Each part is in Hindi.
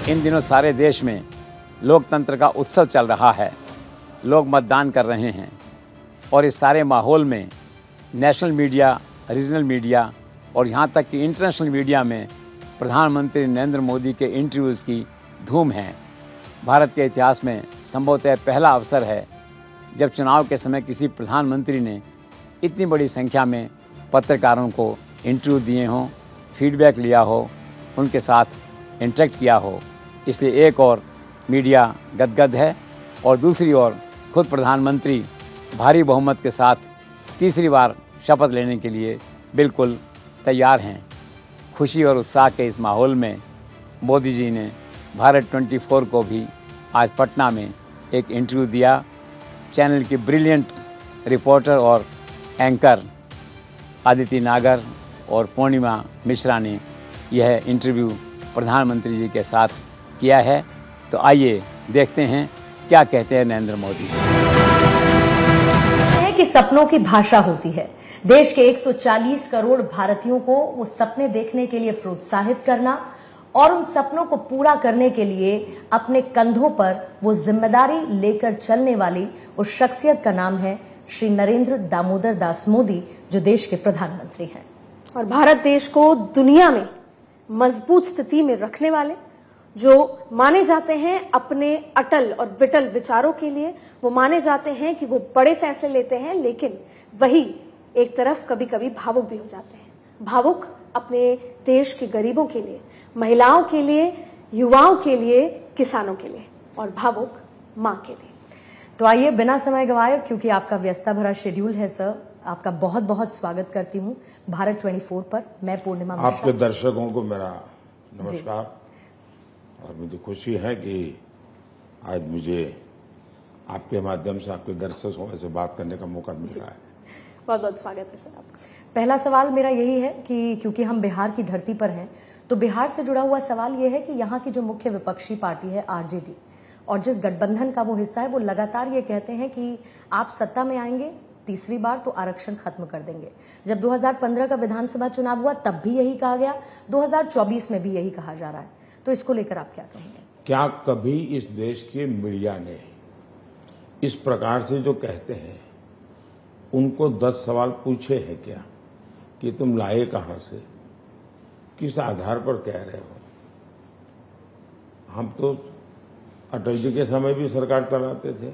इन दिनों सारे देश में लोकतंत्र का उत्सव चल रहा है। लोग मतदान कर रहे हैं और इस सारे माहौल में नेशनल मीडिया, रीजनल मीडिया और यहाँ तक कि इंटरनेशनल मीडिया में प्रधानमंत्री नरेंद्र मोदी के इंटरव्यूज़ की धूम है। भारत के इतिहास में संभवतः पहला अवसर है जब चुनाव के समय किसी प्रधानमंत्री ने इतनी बड़ी संख्या में पत्रकारों को इंटरव्यू दिए हों, फीडबैक लिया हो, उनके साथ इंटरेक्ट किया हो। इसलिए एक और मीडिया गदगद है और दूसरी ओर खुद प्रधानमंत्री भारी बहुमत के साथ तीसरी बार शपथ लेने के लिए बिल्कुल तैयार हैं। खुशी और उत्साह के इस माहौल में मोदी जी ने भारत 24 को भी आज पटना में एक इंटरव्यू दिया। चैनल की ब्रिलियंट रिपोर्टर और एंकर आदिति नागर और पूर्णिमा मिश्रा ने यह इंटरव्यू प्रधानमंत्री जी के साथ किया है। तो आइए देखते हैं क्या कहते हैं नरेंद्र मोदी। कि सपनों की भाषा होती है। देश के 140 करोड़ भारतीयों को वो सपने देखने के लिए प्रोत्साहित करना और उन सपनों को पूरा करने के लिए अपने कंधों पर वो जिम्मेदारी लेकर चलने वाली उस शख्सियत का नाम है श्री नरेंद्र दामोदर दास मोदी, जो देश के प्रधानमंत्री हैं और भारत देश को दुनिया में मजबूत स्थिति में रखने वाले, जो माने जाते हैं अपने अटल और विटल विचारों के लिए। वो माने जाते हैं कि वो बड़े फैसले लेते हैं, लेकिन वही एक तरफ कभी कभी भावुक भी हो जाते हैं। भावुक अपने देश के गरीबों के लिए, महिलाओं के लिए, युवाओं के लिए, किसानों के लिए और भावुक मां के लिए। तो आइए बिना समय गंवाए, क्योंकि आपका व्यस्तता भरा शेड्यूल है सर, आपका बहुत बहुत स्वागत करती हूँ भारत 24 पर। मैं पूर्णिमा मिश्रा। आपके दर्शकों को मेरा नमस्कार और मुझे खुशी है कि आज मुझे आपके माध्यम से आपके दर्शकों से बात करने का मौका मिल रहा है। बहुत बहुत स्वागत है सर आपका। पहला सवाल मेरा यही है कि क्योंकि हम बिहार की धरती पर हैं, तो बिहार से जुड़ा हुआ सवाल यह है कि यहाँ की जो मुख्य विपक्षी पार्टी है आरजेडी, और जिस गठबंधन का वो हिस्सा है, वो लगातार ये कहते हैं कि आप सत्ता में आएंगे तीसरी बार तो आरक्षण खत्म कर देंगे। जब 2015 का विधानसभा चुनाव हुआ तब भी यही कहा गया, 2024 में भी यही कहा जा रहा है। तो इसको लेकर आप क्या कहेंगे? क्या कभी इस देश के मीडिया ने इस प्रकार से जो कहते हैं उनको 10 सवाल पूछे हैं क्या कि तुम लाए कहां से, किस आधार पर कह रहे हो? हम तो अटल जी के समय भी सरकार चलाते थे,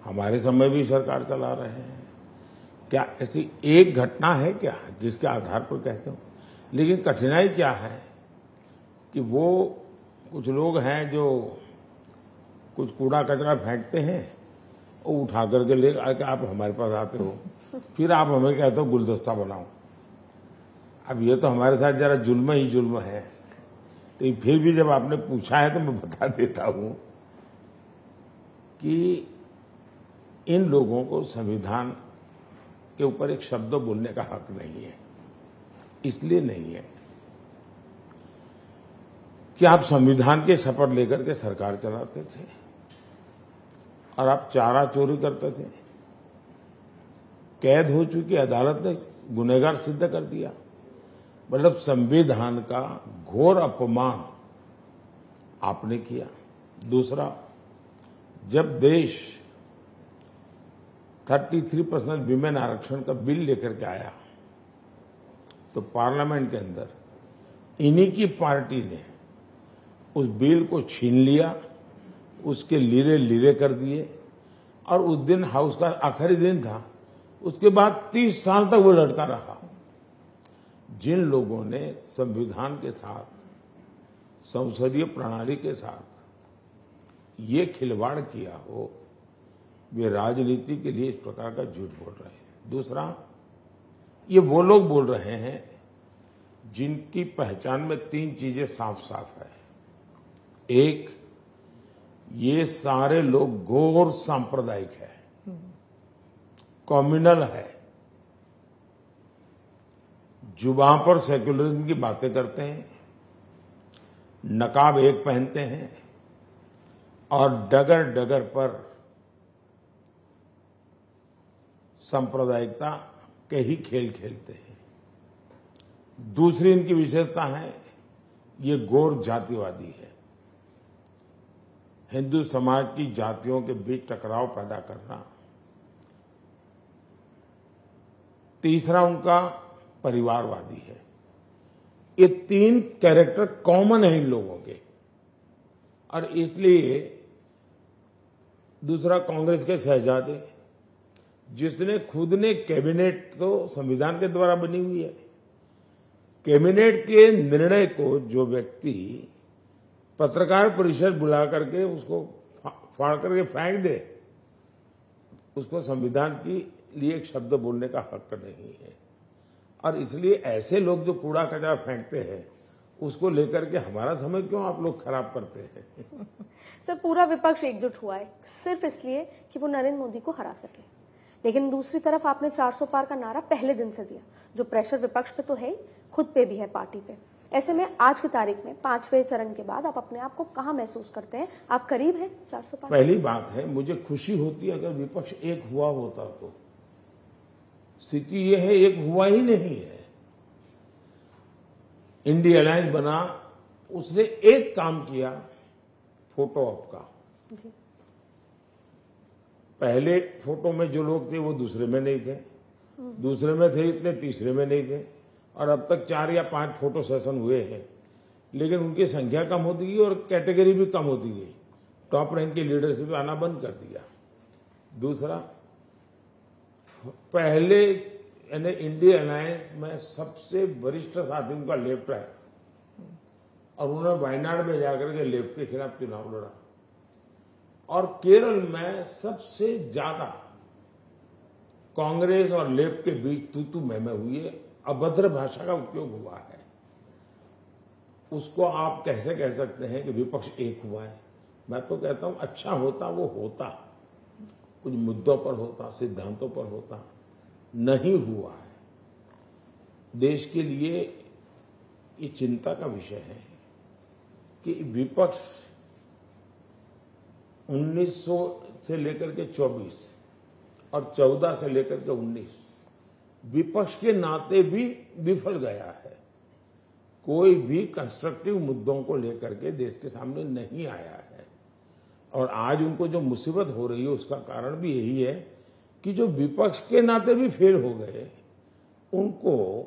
हमारे समय भी सरकार चला रहे हैं। क्या ऐसी एक घटना है क्या जिसके आधार पर कहते हो? लेकिन कठिनाई क्या है कि वो कुछ लोग हैं जो कुछ कूड़ा कचरा फेंकते हैं, वो उठा करके ले आके आप हमारे पास आते हो, फिर आप हमें कहते हो गुलदस्ता बनाओ। अब ये तो हमारे साथ जरा जुल्म ही जुल्म है। तो फिर भी जब आपने पूछा है तो मैं बता देता हूं कि इन लोगों को संविधान के ऊपर एक शब्द बोलने का हक नहीं है। इसलिए नहीं है कि आप संविधान के शपथ लेकर के सरकार चलाते थे और आप चारा चोरी करते थे, कैद हो चुकी अदालत ने गुनहगार सिद्ध कर दिया। मतलब संविधान का घोर अपमान आपने किया। दूसरा, जब देश 33% विमेन आरक्षण का बिल लेकर के आया तो पार्लियामेंट के अंदर इन्हीं की पार्टी ने उस बिल को छीन लिया, उसके लीरे लीरे कर दिए और उस दिन हाउस का आखिरी दिन था। उसके बाद 30 साल तक वो लड़का रहा। जिन लोगों ने संविधान के साथ, संसदीय प्रणाली के साथ ये खिलवाड़ किया हो, वे राजनीति के लिए इस प्रकार का झूठ बोल रहे हैं। दूसरा, ये वो लोग बोल रहे हैं जिनकी पहचान में 3 चीजें साफ साफ है। एक, ये सारे लोग घोर सांप्रदायिक है, कम्युनल है, जुबान पर सेक्युलरिज्म की बातें करते हैं, नकाब एक पहनते हैं और डगर डगर पर सांप्रदायिकता के ही खेल खेलते हैं। दूसरी इनकी विशेषता है, ये घोर जातिवादी है। हिंदू समाज की जातियों के बीच टकराव पैदा करना, तीसरा उनका परिवारवादी है। ये तीन कैरेक्टर कॉमन है इन लोगों के, और इसलिए दूसरा कांग्रेस के शहजादे, जिसने खुद ने कैबिनेट तो संविधान के द्वारा बनी हुई है, कैबिनेट के निर्णय को जो व्यक्ति पत्रकार परिषद बुला करके उसको फाड़ करके फेंक दे, उसको संविधान के लिए एक शब्द बोलने का हक नहीं है। और इसलिए ऐसे लोग जो कूड़ा कचरा फेंकते हैं उसको लेकर के हमारा समय क्यों आप लोग खराब करते हैं? सर, पूरा विपक्ष एकजुट हुआ है सिर्फ इसलिए कि वो नरेंद्र मोदी को हरा सके, लेकिन दूसरी तरफ आपने 400 पार का नारा पहले दिन से दिया, जो प्रेशर विपक्ष पे तो है ही, खुद पे भी है, पार्टी पे। ऐसे में आज की तारीख में 5वें चरण के बाद आप अपने आप को कहाँ महसूस करते हैं? आप करीब हैं 400 पार? पहली बात है, मुझे खुशी होती अगर विपक्ष एक हुआ होता तो। स्थिति ये है, एक हुआ ही नहीं है। इंडिया अलायंस बना, उसने एक काम किया, फोटो ऑप का। जी। पहले फोटो में जो लोग थे वो दूसरे में नहीं थे, दूसरे में थे इतने, तीसरे में नहीं थे, और अब तक 4 या 5 फोटो सेशन हुए हैं, लेकिन उनकी संख्या कम होती गई और कैटेगरी भी कम होती गई। टॉप रैंक की लीडरशिप आना बंद कर दिया। दूसरा, पहले यानी इंडिया अलायंस में सबसे वरिष्ठ साथी उनका लेफ्ट है, और उन्होंने वायनाड में जाकर के लेफ्ट के खिलाफ चुनाव लड़ा, और केरल में सबसे ज्यादा कांग्रेस और लेफ्ट के बीच तू मैं हुई है, अभद्र भाषा का उपयोग हुआ है। उसको आप कैसे कह सकते हैं कि विपक्ष एक हुआ है? मैं तो कहता हूं अच्छा होता वो होता, कुछ मुद्दों पर होता, सिद्धांतों पर होता, नहीं हुआ है। देश के लिए ये चिंता का विषय है कि विपक्ष 1900 से लेकर के 24 और 14 से लेकर के 19 विपक्ष के नाते भी विफल गया है। कोई भी कंस्ट्रक्टिव मुद्दों को लेकर के देश के सामने नहीं आया है, और आज उनको जो मुसीबत हो रही है उसका कारण भी यही है कि जो विपक्ष के नाते भी फेल हो गए, उनको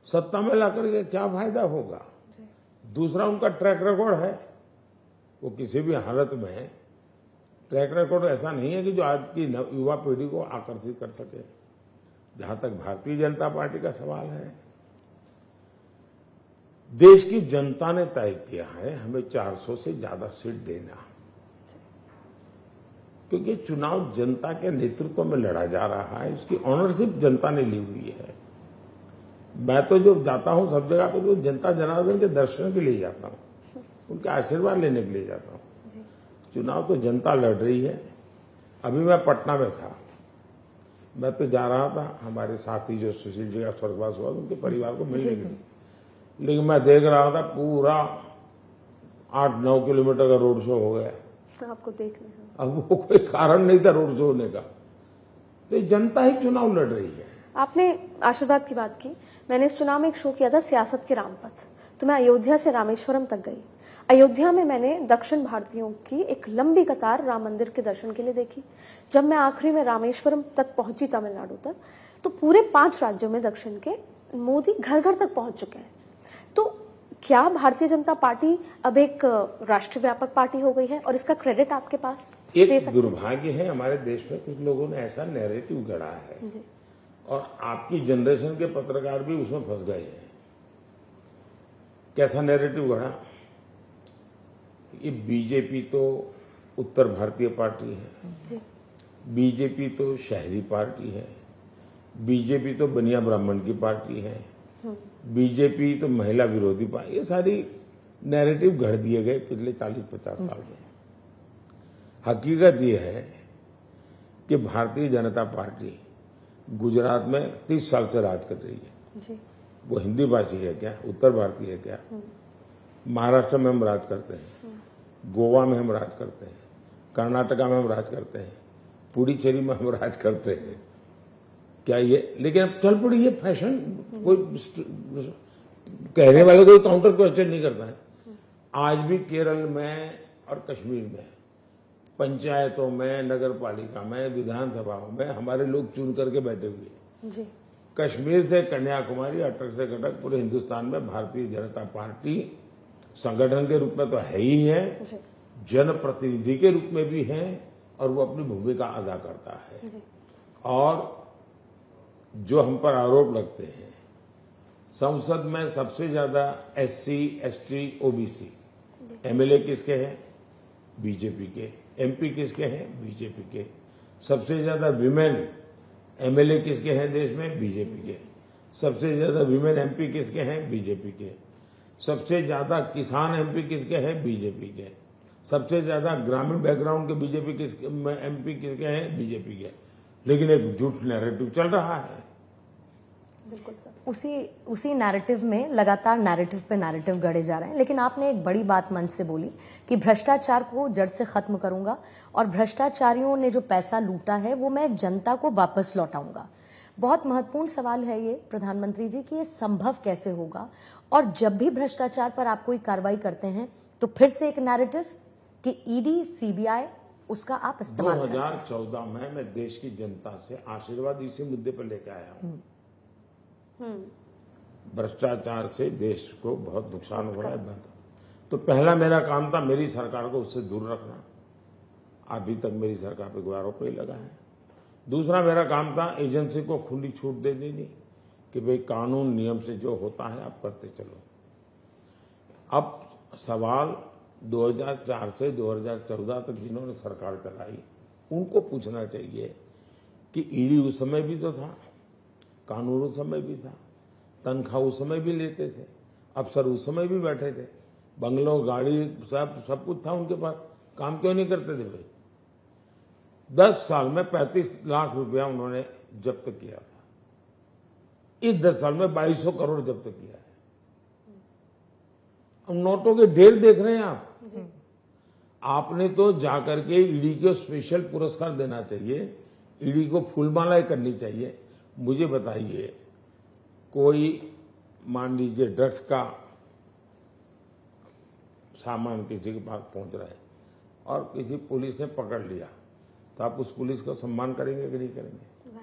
सत्ता में लाकर के क्या फायदा होगा? दूसरा, उनका ट्रैक रिकॉर्ड है, वो किसी भी हालत में ट्रैक रिकॉर्ड ऐसा नहीं है कि जो आज की युवा पीढ़ी को आकर्षित कर सके। जहां तक भारतीय जनता पार्टी का सवाल है, देश की जनता ने तय किया है हमें 400 से ज्यादा सीट देना, क्योंकि चुनाव जनता के नेतृत्व में लड़ा जा रहा है, इसकी ऑनरशिप जनता ने ली हुई है। मैं तो जो जाता हूं सब जगह पे तो जनता जनार्दन के दर्शन के लिए जाता हूं, उनके आशीर्वाद लेने के लिए जाता हूं। चुनाव तो जनता लड़ रही है। अभी मैं पटना में था, मैं तो जा रहा था, हमारे साथी जो सुशील जी का स्वर्गवास हुआ उनके परिवार को मिलने के लिए, लेकिन मैं देख रहा था पूरा 8-9 किलोमीटर का रोड शो हो गया। आपको देखने, अब वो कोई कारण नहीं था रोड शो होने का, तो जनता ही चुनाव लड़ रही है। आपने आशीर्वाद की बात की, मैंने इस चुनाव में एक शो किया था सियासत के रामपथ, तो मैं अयोध्या से रामेश्वरम तक गई। अयोध्या में मैंने दक्षिण भारतीयों की एक लंबी कतार राम मंदिर के दर्शन के लिए देखी। जब मैं आखिरी में रामेश्वरम तक पहुंची, तमिलनाडु तक, तो पूरे 5 राज्यों में दक्षिण के मोदी घर घर तक पहुंच चुके हैं। तो क्या भारतीय जनता पार्टी अब एक राष्ट्रव्यापक पार्टी हो गई है, और इसका क्रेडिट आपके पास दे सकते हैं? दुर्भाग्य है हमारे देश में कुछ लोगों ने ऐसा नैरेटिव गढ़ा है, और आपकी जनरेशन के पत्रकार भी उसमें फंस गए हैं। कैसा नैरेटिव गढ़ा? ये बीजेपी तो उत्तर भारतीय पार्टी है, बीजेपी तो शहरी पार्टी है, बीजेपी तो बनिया ब्राह्मण की पार्टी है, बीजेपी तो महिला विरोधी पार्टी, ये सारी नैरेटिव गढ़ दिए गए पिछले 40-50 साल में। हकीकत ये है कि भारतीय जनता पार्टी गुजरात में 30 साल से राज कर रही है। जी। वो हिंदी भाषी है क्या? उत्तर भारतीय है क्या? महाराष्ट्र में हम राज करते हैं, गोवा में हम राज करते हैं, कर्नाटका में हम राज करते हैं, पुडुचेरी में हम राज करते हैं। क्या ये, लेकिन अब चल पड़ी ये फैशन, कोई कहने वाले कोई काउंटर क्वेश्चन नहीं करता है। आज भी केरल में और कश्मीर में पंचायतों में, नगर पालिका में, विधानसभाओं में हमारे लोग चुन करके बैठे हुए हैं। जी। कश्मीर से कन्याकुमारी, अटक से कटक, पूरे हिंदुस्तान में भारतीय जनता पार्टी संगठन के रूप में तो है ही है, जी। जनप्रतिनिधि के रूप में भी है और वो अपनी भूमिका अदा करता है। जी। और जो हम पर आरोप लगते हैं, संसद में सबसे ज्यादा SC, ST, OBC MLA किसके हैं? बीजेपी के। MP किसके हैं? बीजेपी के। सबसे ज्यादा विमेन MLA किसके हैं देश में? बीजेपी के। सबसे ज्यादा विमेन MP किसके हैं? बीजेपी के। सबसे ज्यादा किसान MP किसके हैं? बीजेपी के। सबसे ज्यादा ग्रामीण बैकग्राउंड के बीजेपी किसके MP किसके हैं? बीजेपी के। लेकिन एक झूठ नैरेटिव चल रहा है। बिल्कुल सर। उसी नैरेटिव में लगातार नैरेटिव पे नैरेटिव गढ़े जा रहे हैं। लेकिन आपने एक बड़ी बात मंच से बोली कि भ्रष्टाचार को जड़ से खत्म करूंगा और भ्रष्टाचारियों ने जो पैसा लूटा है वो मैं जनता को वापस लौटाऊंगा। बहुत महत्वपूर्ण सवाल है ये प्रधानमंत्री जी कि ये संभव कैसे होगा, और जब भी भ्रष्टाचार पर आप कोई कार्रवाई करते हैं तो फिर से एक नैरेटिव कि ED, CBI उसका आप इस्तेमाल करते हैं। 2014 में मैं देश की जनता से आशीर्वाद इसी मुद्दे पर लेकर आया हूं। भ्रष्टाचार से देश को बहुत नुकसान हो रहा है। तो पहला मेरा काम था मेरी सरकार को उससे दूर रखना। अभी तक मेरी सरकार पे कोई आरोप नहीं लगा है। दूसरा मेरा काम था एजेंसी को खुली छूट दे देनी कि भाई कानून नियम से जो होता है आप करते चलो। अब सवाल 2004 से 2014 तक जिन्होंने सरकार चलाई उनको पूछना चाहिए कि ED उस समय भी तो था, कानून उस समय भी था, तनख्वाह उस समय भी लेते थे, अफसर उस समय भी बैठे थे, बंगलों, गाड़ी, सब कुछ था उनके पास, काम क्यों नहीं करते थे भाई? 10 साल में 35 लाख रुपया उन्होंने जब्त किया था। इस 10 साल में 2200 करोड़ जब्त किया है। अब नोटों के ढेर देख रहे हैं आप। आपने तो जाकर के ED को स्पेशल पुरस्कार देना चाहिए, ED को फूलमालाएं करनी चाहिए। मुझे बताइए, कोई मान लीजिए ड्रग्स का सामान किसी के पास पहुंच रहा है और किसी पुलिस ने पकड़ लिया, तो आप उस पुलिस को सम्मान करेंगे कि नहीं करेंगे?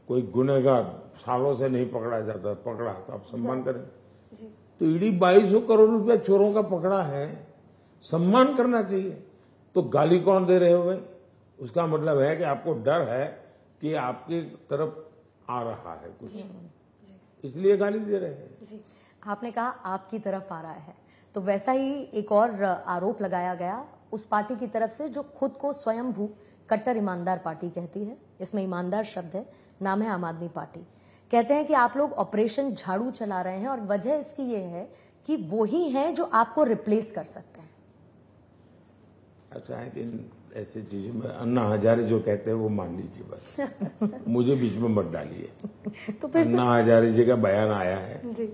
कोई गुनहगार सालों से नहीं पकड़ा जाता, पकड़ा तो आप सम्मान करेंगे? तो ED 2200 करोड़ रुपया चोरों का पकड़ा है, सम्मान करना चाहिए। तो गाली कौन दे रहे हो भाई? उसका मतलब है कि आपको डर है कि आपकी तरफ आ रहा है कुछ, इसलिए गाली दे रहे हैं। जी, आपने कहा आपकी तरफ आ रहा है, तो वैसा ही एक और आरोप लगाया गया उस पार्टी की तरफ से जो खुद को स्वयंभू कट्टर ईमानदार पार्टी कहती है। इसमें ईमानदार शब्द है, नाम है आम आदमी पार्टी। कहते हैं कि आप लोग ऑपरेशन झाड़ू चला रहे हैं और वजह इसकी ये है कि वो ही हैं जो आपको रिप्लेस कर सकते हैं। अच्छा है कि ऐसी चीजों में अन्ना हजारे जो कहते हैं वो मान लीजिए बस। मुझे बीच में मत डालिए। तो फिर अन्ना हजारे जी का बयान आया है जी,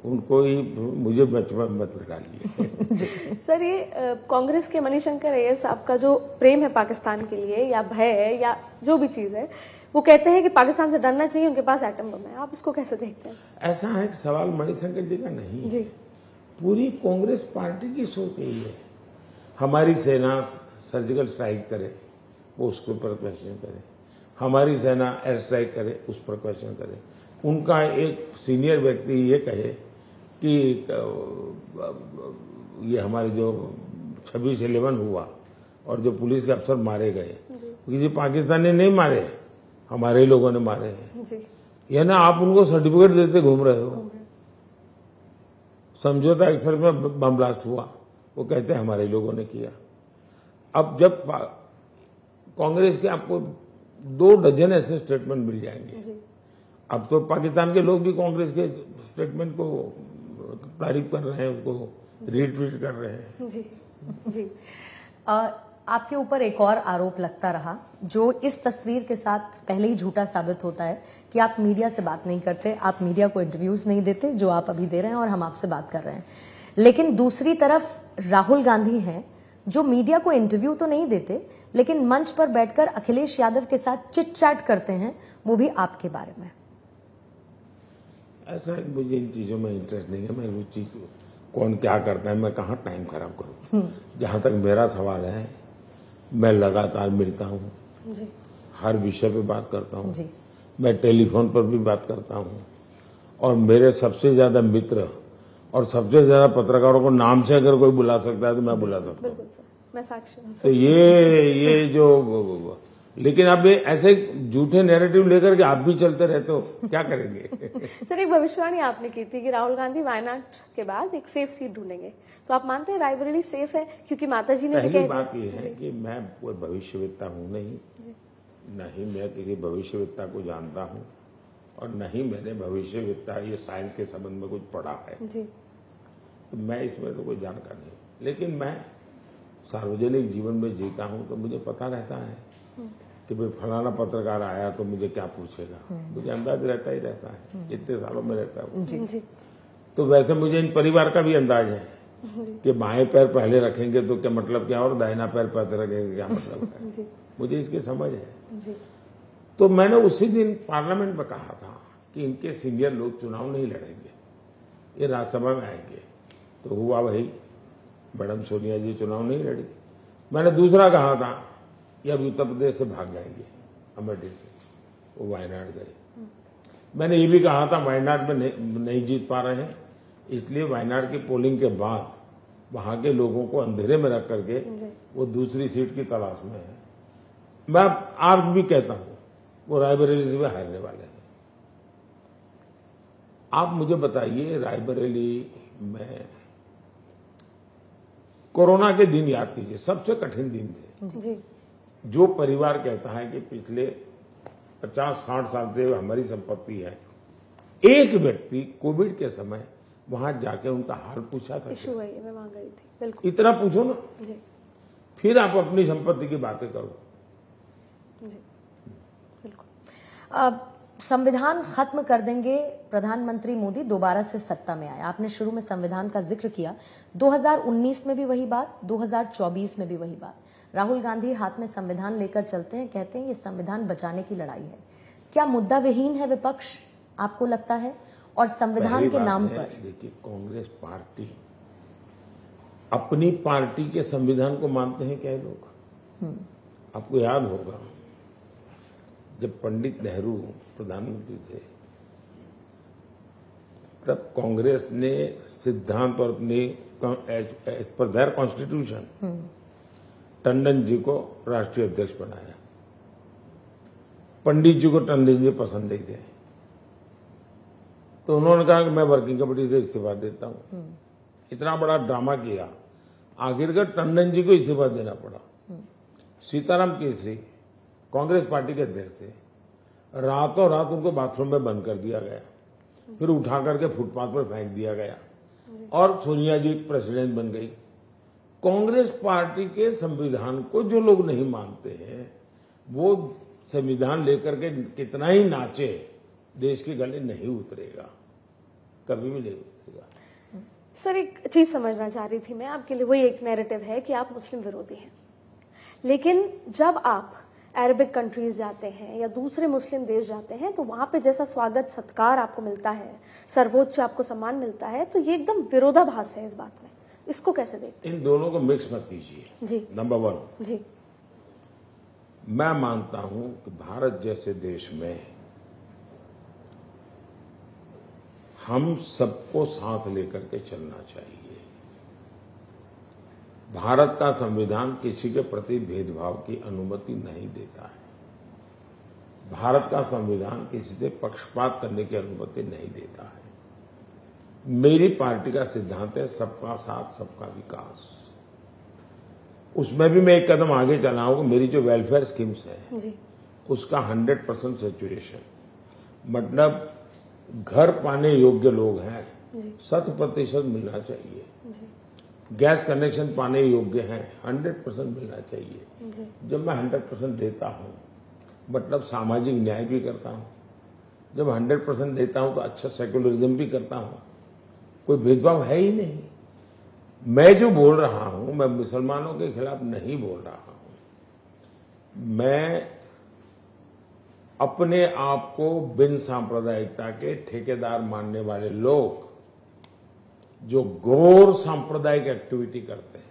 उनको ही, मुझे बचपन मत डालिए। सर ये कांग्रेस के मणिशंकर अय्यर साहब का जो प्रेम है पाकिस्तान के लिए या भय है या जो भी चीज है, वो कहते हैं कि पाकिस्तान से डरना चाहिए, उनके पास एटम बम है। आप इसको कैसे देखते हैं? ऐसा है कि सवाल मणिशंकर जी का नहीं जी, पूरी कांग्रेस पार्टी की सोच यही है। हमारी सेना सर्जिकल स्ट्राइक करे, वो उसके ऊपर क्वेश्चन करे, हमारी सेना एयर स्ट्राइक करे, उस पर क्वेश्चन करे। उनका एक सीनियर व्यक्ति ये कहे कि ये हमारे जो 26/11 हुआ और जो पुलिस के अफसर मारे गए, किसी पाकिस्तानी नहीं मारे, हमारे ही लोगों ने मारे हैं। जी, ये ना आप उनको सर्टिफिकेट देते घूम रहे हो। समझौता एक्सप्रेस में बम ब्लास्ट हुआ, वो कहते हैं हमारे लोगों ने किया। अब जब कांग्रेस के आपको 2 डजन ऐसे स्टेटमेंट मिल जाएंगे। अब तो पाकिस्तान के लोग भी कांग्रेस के स्टेटमेंट को तारीफ कर रहे हैं, उसको रीट्वीट कर रहे हैं। जी, जी। आपके ऊपर एक और आरोप लगता रहा जो इस तस्वीर के साथ पहले ही झूठा साबित होता है कि आप मीडिया से बात नहीं करते, आप मीडिया को इंटरव्यूज नहीं देते, जो आप अभी दे रहे हैं और हम आपसे बात कर रहे हैं। लेकिन दूसरी तरफ राहुल गांधी हैं जो मीडिया को इंटरव्यू तो नहीं देते, लेकिन मंच पर बैठकर अखिलेश यादव के साथ चिट चैट करते हैं, वो भी आपके बारे में। ऐसा है, मुझे इन चीजों में इंटरेस्ट नहीं है। मैं उस चीज कौन क्या करता है, मैं कहाँ टाइम खराब करूं। जहां तक मेरा सवाल है, मैं लगातार मिलता हूं, हर विषय पे बात करता हूं, मैं टेलीफोन पर भी बात करता हूं, और मेरे सबसे ज्यादा मित्र और सबसे ज्यादा पत्रकारों को नाम से अगर कोई बुला सकता है तो मैं बुला सकता हूँ। बिल्कुल सर, मैं साक्षी हूं। तो ये जो, लेकिन आप ये ऐसे झूठे नैरेटिव लेकर के आप भी चलते रहते हो, क्या करेंगे। सर, एक भविष्यवाणी आपने की थी कि राहुल गांधी वायनाड के बाद एक सेफ सीट ढूंढेंगे, तो आप मानते हैं रायबरेली सेफ है? क्योंकि माताजी ने भी पहली कह बात ये है कि मैं कोई भविष्यवेत्ता हूं नहीं, न ही मैं किसी भविष्यवेत्ता को जानता हूं, और न ही मैंने भविष्यवेत्ता ये साइंस के संबंध में कुछ पढ़ा है जी। तो मैं इसमें तो कोई जानकार नहीं। लेकिन मैं सार्वजनिक जीवन में जीता हूं तो मुझे पता रहता है कि भाई फलाना पत्रकार आया तो मुझे क्या पूछेगा, मुझे अंदाज रहता ही रहता है, इतने सालों में रहता है। जी। तो वैसे मुझे इन परिवार का भी अंदाज है कि बाएं पैर पहले रखेंगे तो क्या मतलब क्या, और दाहिना पैर पहले रखेंगे क्या मतलब है, मुझे इसकी समझ है। तो मैंने उसी दिन पार्लियामेंट में कहा था कि इनके सीनियर लोग चुनाव नहीं लड़ेंगे, ये राज्यसभा में आएंगे। तो हुआ वही, मैडम सोनिया जी चुनाव नहीं लड़ी। मैंने दूसरा कहा था कि अब उत्तर प्रदेश से भाग जाएंगे, अमेठी से, वो वायनाड गए। मैंने ये भी कहा था वायनाड में नहीं जीत पा रहे हैं, इसलिए वायनाड की पोलिंग के बाद वहां के लोगों को अंधेरे में रख करके वो दूसरी सीट की तलाश में है। मैं आज भी कहता हूं वो रायबरेली से भी हारने वाले हैं। आप मुझे बताइए, रायबरेली में कोरोना के दिन याद कीजिए, सबसे कठिन दिन थे। जी। जो परिवार कहता है कि पिछले 50-60 साल से हमारी संपत्ति है, एक व्यक्ति कोविड के समय वहां जाके उनका हाल पूछा था। इशू है, मैं वहां गई थी। बिल्कुल। इतना पूछो ना, जी। फिर आप अपनी संपत्ति की बातें करो। जी बिल्कुल। संविधान खत्म कर देंगे, प्रधानमंत्री मोदी दोबारा से सत्ता में आए। आपने शुरू में संविधान का जिक्र किया, 2019 में भी वही बात, 2024 में भी वही बात। राहुल गांधी हाथ में संविधान लेकर चलते हैं, कहते हैं ये संविधान बचाने की लड़ाई है। क्या मुद्दा विहीन है विपक्ष, आपको लगता है? और संविधान के नाम पर देखिए, कांग्रेस पार्टी अपनी पार्टी के संविधान को मानते हैं क्या लोग? आपको याद होगा जब पंडित नेहरू प्रधानमंत्री थे तब कांग्रेस ने सिद्धांत और अपनी as per there constitution Tandon ji को राष्ट्रीय अध्यक्ष बनाया। पंडित जी को टंडन जी पसंद नहीं थे, तो उन्होंने कहा कि मैं वर्किंग कमेटी से इस्तीफा देता हूं। इतना बड़ा ड्रामा किया, आखिरकार टंडन जी को इस्तीफा देना पड़ा। सीताराम केसरी कांग्रेस पार्टी के अध्यक्ष थे, रातों रात उनको बाथरूम में बंद कर दिया गया, फिर उठा करके फुटपाथ पर फेंक दिया गया, और सोनिया जी प्रेसिडेंट बन गई। कांग्रेस पार्टी के संविधान को जो लोग नहीं मानते हैं, वो संविधान लेकर के कितना ही नाचे, देश के गले नहीं उतरेगा, कभी भी नहीं उतरेगा। सर, एक चीज समझना चाह रही थी मैं आपके लिए, वही एक नैरेटिव है कि आप मुस्लिम विरोधी हैं, लेकिन जब आप अरबिक कंट्रीज जाते हैं या दूसरे मुस्लिम देश जाते हैं तो वहां पे जैसा स्वागत सत्कार आपको मिलता है, सर्वोच्च आपको सम्मान मिलता है, तो ये एकदम विरोधाभास है इस बात में। इसको कैसे देखते इन दोनों को मिक्स मत कीजिए। जी। नंबर 1, जी। मैं मानता हूं कि भारत जैसे देश में हम सबको साथ लेकर के चलना चाहिए। भारत का संविधान किसी के प्रति भेदभाव की अनुमति नहीं देता है। भारत का संविधान किसी से पक्षपात करने की अनुमति नहीं देता है। मेरी पार्टी का सिद्धांत है सबका साथ सबका विकास। उसमें भी मैं एक कदम आगे चला हूं। मेरी जो वेलफेयर स्कीम्स है जी। उसका 100% सैचुरेशन, मतलब घर पाने योग्य लोग हैं 100% मिलना चाहिए। गैस कनेक्शन पाने योग्य हैं 100% मिलना चाहिए। जब मैं 100% देता हूं मतलब सामाजिक न्याय भी करता हूं। जब 100% देता हूं तो अच्छा सेकुलरिज्म भी करता हूं, कोई भेदभाव है ही नहीं। मैं जो बोल रहा हूं, मैं मुसलमानों के खिलाफ नहीं बोल रहा हूं। मैं अपने आप को बिन सांप्रदायिकता के ठेकेदार मानने वाले लोग जो गौर सांप्रदायिक एक्टिविटी करते हैं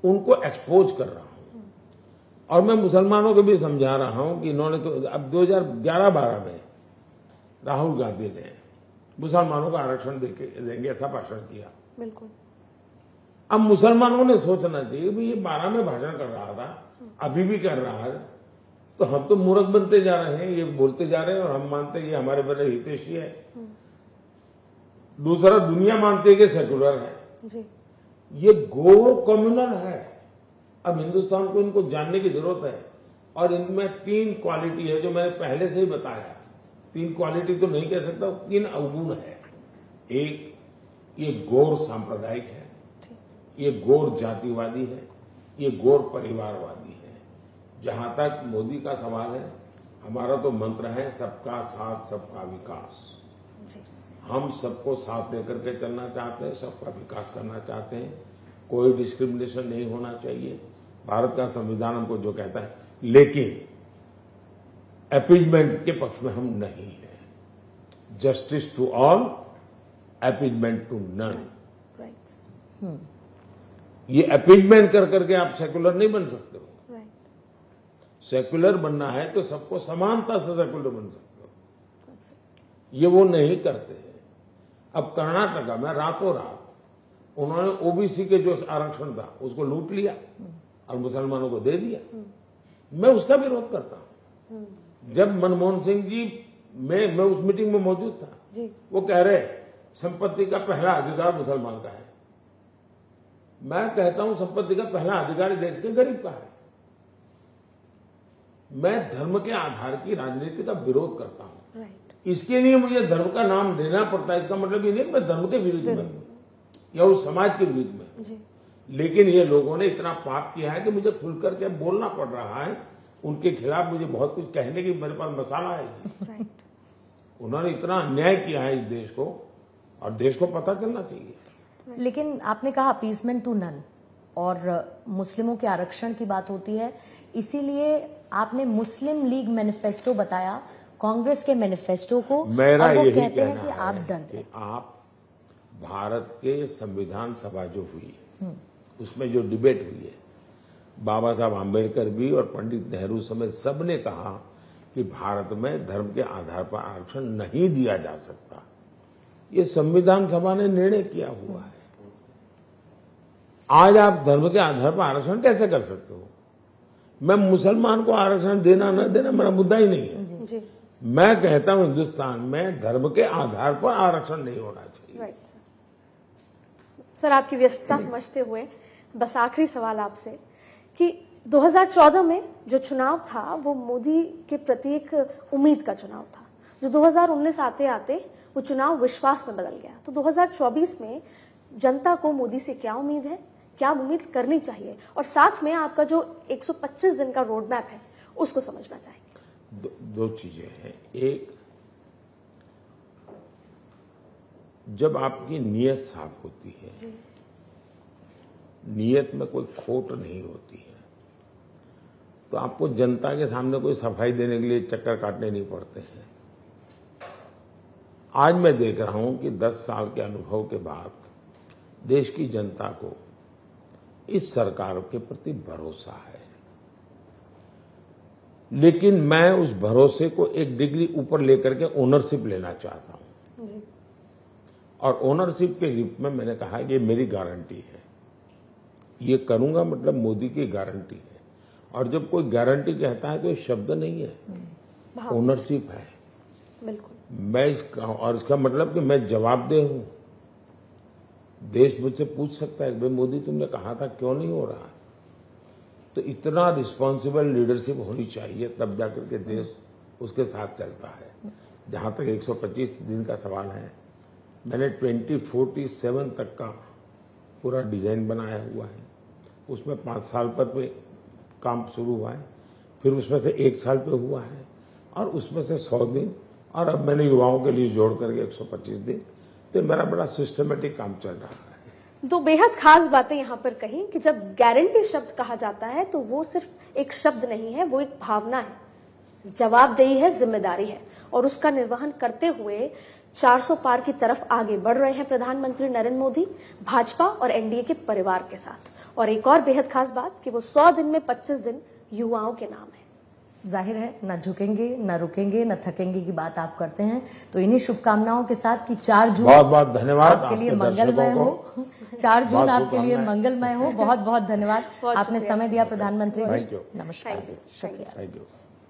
उनको एक्सपोज कर रहा हूं। और मैं मुसलमानों को भी समझा रहा हूं कि इन्होंने तो अब 2011-12 में राहुल गांधी ने मुसलमानों को आरक्षण देंगे ऐसा भाषण किया। बिल्कुल। अब मुसलमानों ने सोचना चाहिए भी ये 12 में भाषण कर रहा था, अभी भी कर रहा है, तो हम तो मूर्ख बनते जा रहे हैं, ये बोलते जा रहे हैं और हम मानते हैं ये हमारे बड़े हितैषी है। दूसरा, दुनिया मानती है कि सेकुलर है जी। ये गौर कम्युनल है। अब हिंदुस्तान को इनको जानने की जरूरत है। और इनमें 3 क्वालिटी है जो मैंने पहले से ही बताया। 3 क्वालिटी तो नहीं कह सकता, 3 अवगुण है। एक, ये गौर सांप्रदायिक है, ये गौर जातिवादी है, ये गौर परिवारवादी है। जहां तक मोदी का सवाल है, हमारा तो मंत्र है सबका साथ सबका विकास। हम सबको साथ लेकर के चलना चाहते हैं, सबका विकास करना चाहते हैं, कोई डिस्क्रिमिनेशन नहीं होना चाहिए। भारत का संविधान हमको जो कहता है, लेकिन अपीजमेंट के पक्ष में हम नहीं है। Justice to all, appeasement to none. ये अपीजमेंट कर करके आप सेकुलर नहीं बन सकते हो। सेकुलर बनना है तो सबको समानता से सेकुलर बन सकते हो। ये वो नहीं करते हैं। अब कर्नाटका में रातों रात उन्होंने ओबीसी के जो आरक्षण था उसको लूट लिया और मुसलमानों को दे दिया। मैं उसका विरोध करता हूं। जब मनमोहन सिंह जी, मैं उस मीटिंग में मौजूद था जी। वो कह रहे संपत्ति का पहला अधिकार मुसलमान का है। मैं कहता हूं संपत्ति का पहला अधिकार देश के गरीब का है। मैं धर्म के आधार की राजनीति का विरोध करता हूं। इसके लिए मुझे धर्म का नाम देना पड़ता है। इसका मतलब ये नहीं कि मैं धर्म के विरुद्ध में हूं या उस समाज के विरुद्ध में हूं। लेकिन ये लोगों ने इतना पाप किया है कि मुझे खुलकर के बोलना पड़ रहा है। उनके खिलाफ मुझे बहुत कुछ कहने की मेरे पास मसाला है। उन्होंने इतना अन्याय किया है इस देश को, और देश को पता चलना चाहिए। लेकिन आपने कहा अपीजमेंट टू नन, और मुस्लिमों के आरक्षण की बात होती है, इसीलिए आपने मुस्लिम लीग मैनिफेस्टो बताया कांग्रेस के मैनिफेस्टो को। मेरा और वो यही कहते हैं कहना कि आप डन कि आप भारत के संविधान सभा जो हुई उसमें जो डिबेट हुई है, बाबा साहब आम्बेडकर भी और पंडित नेहरू समेत सबने कहा कि भारत में धर्म के आधार पर आरक्षण नहीं दिया जा सकता। ये संविधान सभा ने निर्णय किया हुआ है। आज आप धर्म के आधार पर आरक्षण कैसे कर सकते हो? मैं मुसलमान को आरक्षण देना न देना मेरा मुद्दा ही नहीं है। जी। मैं कहता हूं हिंदुस्तान में धर्म के आधार पर आरक्षण नहीं होना चाहिए। राइट सर, आपकी व्यस्तता समझते हुए बस आखिरी सवाल आपसे कि 2014 में जो चुनाव था वो मोदी के प्रति एक उम्मीद का चुनाव था, जो 2019 आते आते वो चुनाव विश्वास में बदल गया। तो 2024 में जनता को मोदी से क्या उम्मीद है, क्या उम्मीद करनी चाहिए, और साथ में आपका जो 125 दिन का रोड मैप है उसको समझना चाहेंगे। दो चीजें हैं। एक, जब आपकी नीयत साफ होती है, नीयत में कोई खोट नहीं होती है, तो आपको जनता के सामने कोई सफाई देने के लिए चक्कर काटने नहीं पड़ते हैं। आज मैं देख रहा हूं कि 10 साल के अनुभव के बाद देश की जनता को इस सरकार के प्रति भरोसा है। लेकिन मैं उस भरोसे को एक डिग्री ऊपर लेकर के ओनरशिप लेना चाहता हूं। और ओनरशिप के रूप में मैंने कहा कि ये मेरी गारंटी है, ये करूंगा मतलब मोदी की गारंटी है। और जब कोई गारंटी कहता है तो ये शब्द नहीं है, ओनरशिप है। बिल्कुल। मैं इसका मतलब कि मैं जवाबदेह हूं। देश मुझसे पूछ सकता है भाई मोदी तुमने कहा था क्यों नहीं हो रहा? तो इतना रिस्पॉन्सिबल लीडरशिप होनी चाहिए, तब जाकर के देश उसके साथ चलता है। जहां तक 125 दिन का सवाल है, मैंने 2047 तक का पूरा डिजाइन बनाया हुआ है। उसमें 5 साल पर काम शुरू हुआ है, फिर उसमें से 1 साल पे हुआ है, और उसमें से 100 दिन, और अब मैंने युवाओं के लिए जोड़ करके 125 दिन। तो मेरा बड़ा सिस्टमेटिक काम चल रहा है। दो बेहद खास बातें यहाँ पर कही कि जब गारंटी शब्द कहा जाता है तो वो सिर्फ एक शब्द नहीं है, वो एक भावना है, जवाबदेही है, जिम्मेदारी है, और उसका निर्वहन करते हुए 400 पार की तरफ आगे बढ़ रहे हैं प्रधानमंत्री नरेंद्र मोदी भाजपा और एनडीए के परिवार के साथ। और एक और बेहद खास बात कि वो 100 दिन में 25 दिन युवाओं के नाम है। जाहिर है न झुकेंगे न रुकेंगे न थकेंगे की बात आप करते हैं। तो इन्हीं शुभकामनाओं के साथ कि 4 जून बहुत बहुत धन्यवाद आपके लिए मंगलमय हो। 4 जून आपके लिए मंगलमय हो। बहुत बहुत धन्यवाद, आपने समय दिया प्रधानमंत्री जी। नमस्कार, शुक्रिया।